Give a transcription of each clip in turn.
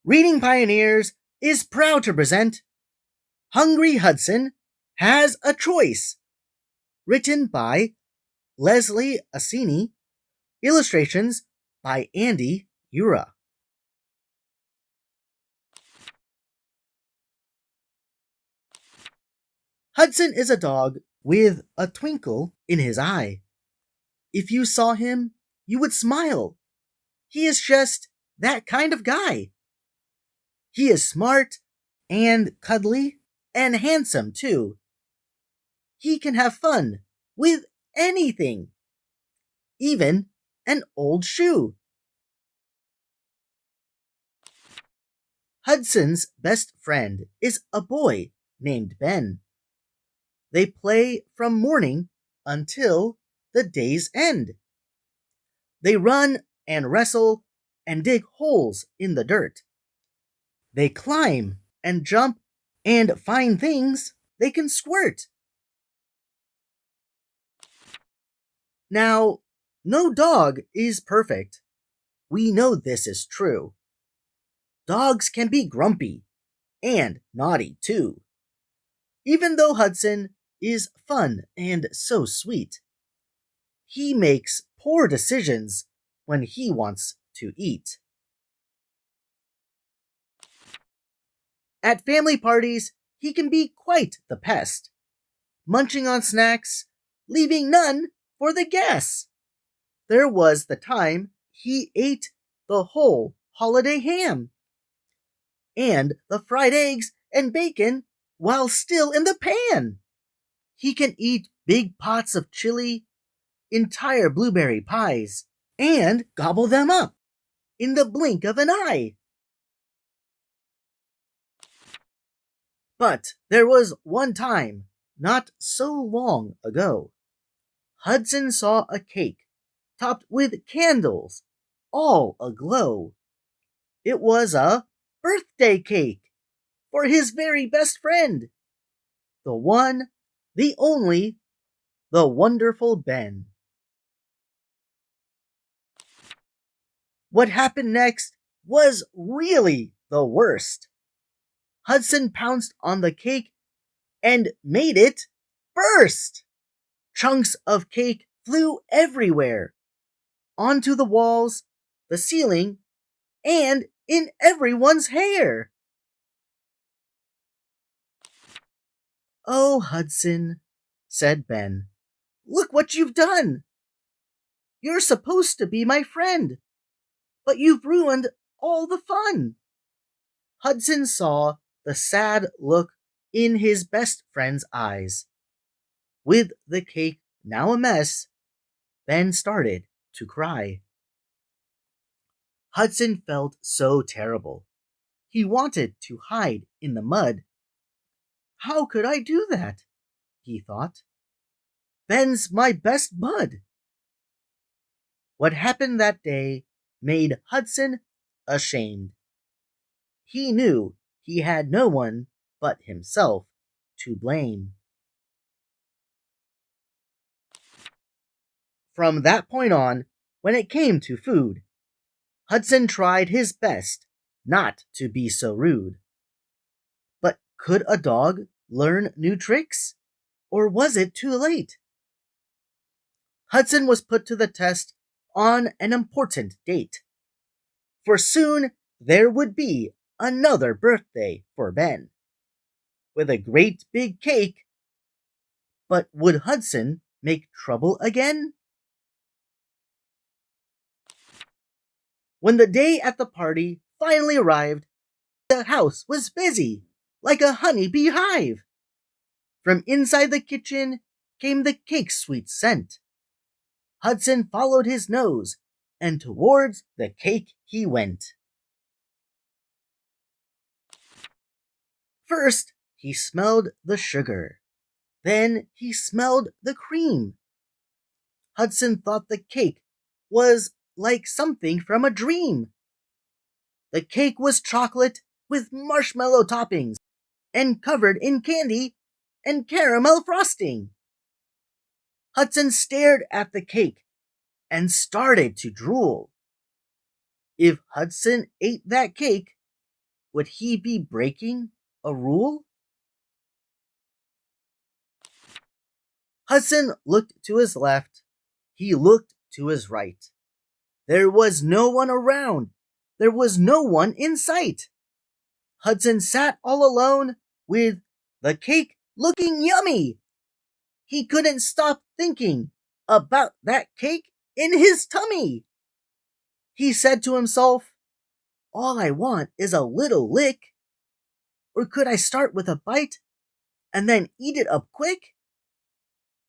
Reading Pioneers is proud to present Hungry Hudson Has a Choice, written by Leslie Assini, illustrations by Andy Ura. Hudson is a dog with a twinkle in his eye. If you saw him, you would smile. He is just that kind of guy. He is smart and cuddly and handsome too. He can have fun with anything, even an old shoe. Hudson's best friend is a boy named Ben. They play from morning until the day's end. They run and wrestle and dig holes in the dirt. They climb and jump and find things they can squirt. Now, no dog is perfect. We know this is true. Dogs can be grumpy and naughty too. Even though Hudson is fun and so sweet, he makes poor decisions when he wants to eat. At family parties, he can be quite the pest, munching on snacks, leaving none for the guests. There was the time he ate the whole holiday ham and the fried eggs and bacon while still in the pan. He can eat big pots of chili, entire blueberry pies, and gobble them up in the blink of an eye. But there was one time, not so long ago, Hudson saw a cake topped with candles, all aglow. It was a birthday cake for his very best friend, the one, the only, the wonderful Ben. What happened next was really the worst. Hudson pounced on the cake and made it burst. Chunks of cake flew everywhere, onto the walls, the ceiling, and in everyone's hair. "Oh, Hudson," said Ben, "look what you've done. You're supposed to be my friend, but you've ruined all the fun." Hudson saw the sad look in his best friend's eyes. With the cake now a mess, Ben started to cry. Hudson felt so terrible. He wanted to hide in the mud. "How could I do that?" he thought. "Ben's my best bud." What happened that day made Hudson ashamed. He knew he had no one but himself to blame. From that point on, when it came to food, Hudson tried his best not to be so rude. But could a dog learn new tricks? Or was it too late? Hudson was put to the test on an important date. For soon there would be another birthday for Ben, with a great big cake. But would Hudson make trouble again? When the day at the party finally arrived, the house was busy, like a honey-bee hive. From inside the kitchen came the cake's sweet scent. Hudson followed his nose, and towards the cake he went. First, he smelled the sugar. Then he smelled the cream. Hudson thought the cake was like something from a dream. The cake was chocolate with marshmallow toppings and covered in candy and caramel frosting. Hudson stared at the cake and started to drool. If Hudson ate that cake, would he be breaking a rule? Hudson looked to his left. He looked to his right. There was no one around. There was no one in sight. Hudson sat all alone with the cake looking yummy. He couldn't stop thinking about that cake in his tummy. He said to himself, all I want is a little lick. Or could I start with a bite and then eat it up quick?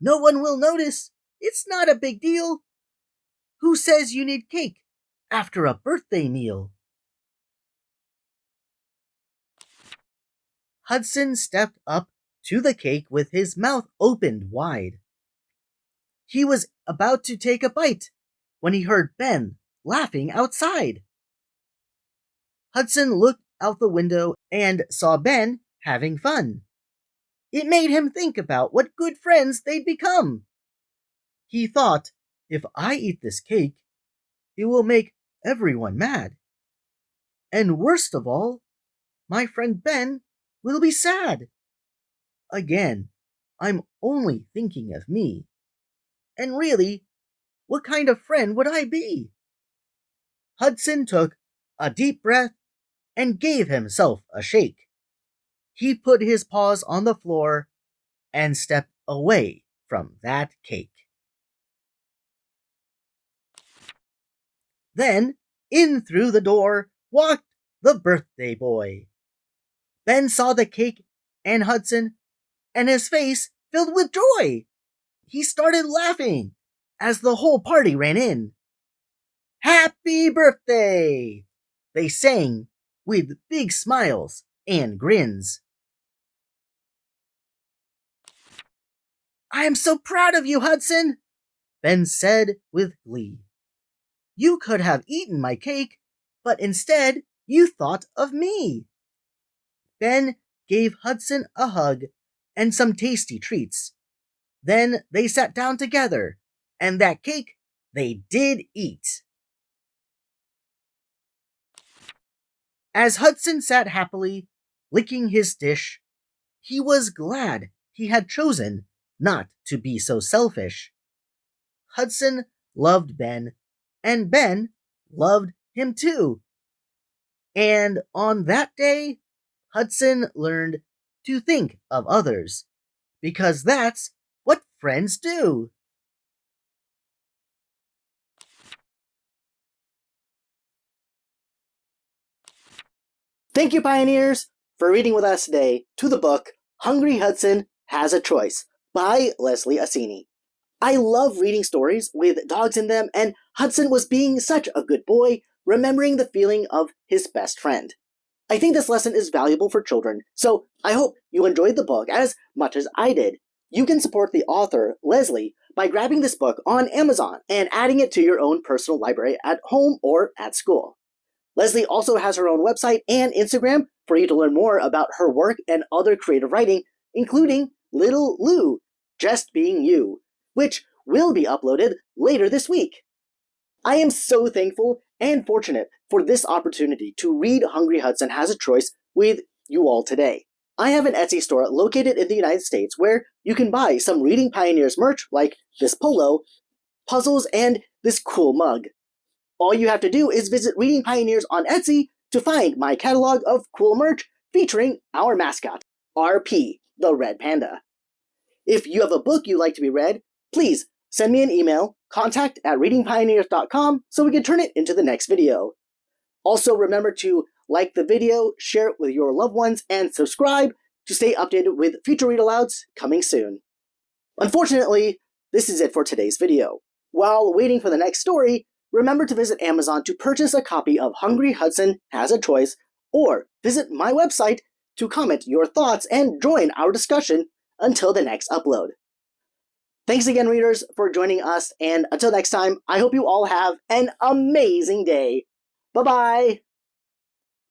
No one will notice. It's not a big deal. Who says you need cake after a birthday meal? Hudson stepped up to the cake with his mouth opened wide. He was about to take a bite when he heard Ben laughing outside. Hudson looked out the window and saw Ben having fun. It made him think about what good friends they'd become. He thought, if I eat this cake, it will make everyone mad. And worst of all, my friend Ben will be sad. Again, I'm only thinking of me. And really, what kind of friend would I be? Hudson took a deep breath and gave himself a shake. He put his paws on the floor and stepped away from that cake. Then, in through the door walked the birthday boy. Ben saw the cake and Hudson, and his face filled with joy. He started laughing as the whole party ran in. Happy birthday! They sang with big smiles and grins. I am so proud of you, Hudson, Ben said with glee. You could have eaten my cake, but instead you thought of me. Ben gave Hudson a hug and some tasty treats. Then they sat down together, and that cake they did eat. As Hudson sat happily, licking his dish, he was glad he had chosen not to be so selfish. Hudson loved Ben, and Ben loved him too. And on that day, Hudson learned to think of others, because that's what friends do. Thank you, Pioneers, for reading with us today to the book Hungry Hudson Has a Choice by Leslie Assini. I love reading stories with dogs in them, and Hudson was being such a good boy, remembering the feeling of his best friend. I think this lesson is valuable for children, so I hope you enjoyed the book as much as I did. You can support the author, Leslie, by grabbing this book on Amazon and adding it to your own personal library at home or at school. Leslie also has her own website and Instagram for you to learn more about her work and other creative writing, including Little Lou, Just Being You, which will be uploaded later this week. I am so thankful and fortunate for this opportunity to read Hungry Hudson Has a Choice with you all today. I have an Etsy store located in the United States where you can buy some Reading Pioneers merch like this polo, puzzles, and this cool mug. All you have to do is visit Reading Pioneers on Etsy to find my catalog of cool merch featuring our mascot, RP, the Red Panda. If you have a book you'd like to be read, please send me an email, contact@readingpioneers.com, so we can turn it into the next video. Also, remember to like the video, share it with your loved ones, and subscribe to stay updated with future read-alouds coming soon. Unfortunately, this is it for today's video. While waiting for the next story, remember to visit Amazon to purchase a copy of Hungry Hudson Has a Choice, or visit my website to comment your thoughts and join our discussion until the next upload. Thanks again, readers, for joining us, and until next time, I hope you all have an amazing day. Bye-bye!